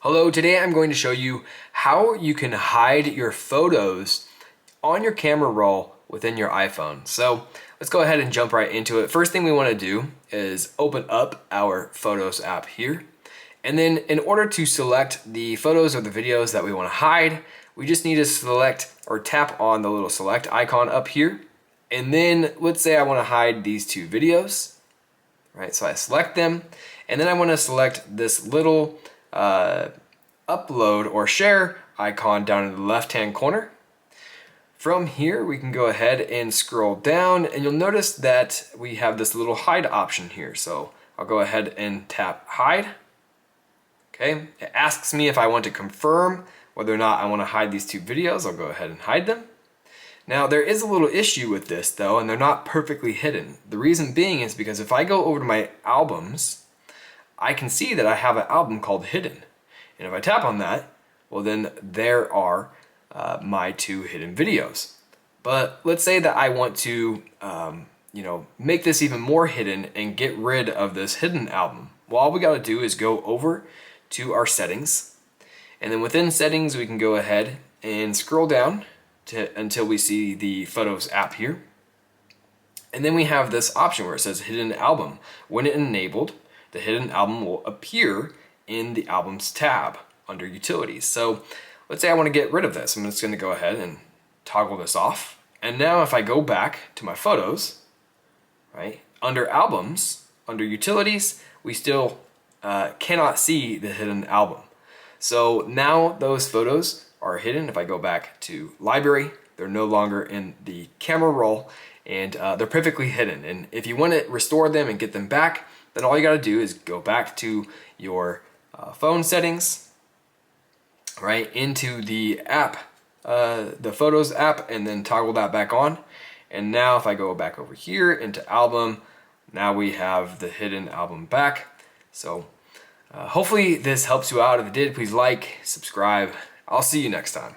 Hello, today I'm going to show you how you can hide your photos on your camera roll within your iPhone. So let's go ahead and jump right into it. First thing we want to do is open up our Photos app here. And then in order to select the photos or the videos that we want to hide, we just need to select or tap on the little select icon up here. And then let's say I want to hide these two videos, right? So I select them, and then I want to select this little upload or share icon down in the left-hand corner. From here, we can go ahead and scroll down, and you'll notice that we have this little hide option here. So I'll go ahead and tap hide. Okay, it asks me if I want to confirm whether or not I want to hide these two videos. I'll go ahead and hide them. Now there is a little issue with this though, and they're not perfectly hidden. The reason being is because if I go over to my albums, I can see that I have an album called Hidden. And if I tap on that, well then there are my two hidden videos. But let's say that I want to make this even more hidden and get rid of this hidden album. Well, all we gotta do is go over to our settings, and then within settings we can go ahead and scroll down until we see the Photos app here. And then we have this option where it says Hidden Album. When enabled, the hidden album will appear in the Albums tab under Utilities. So let's say I want to get rid of this. I'm just going to go ahead and toggle this off. And now if I go back to my photos, right, under Albums, under Utilities, we still cannot see the hidden album. So now those photos are hidden. If I go back to Library, they're no longer in the camera roll, and they're perfectly hidden. And if you want to restore them and get them back, then all you got to do is go back to your phone settings, right, into the app, the Photos app, and then toggle that back on. And now if I go back over here into Album, now we have the hidden album back. So hopefully this helps you out. If it did, please like, subscribe. I'll see you next time.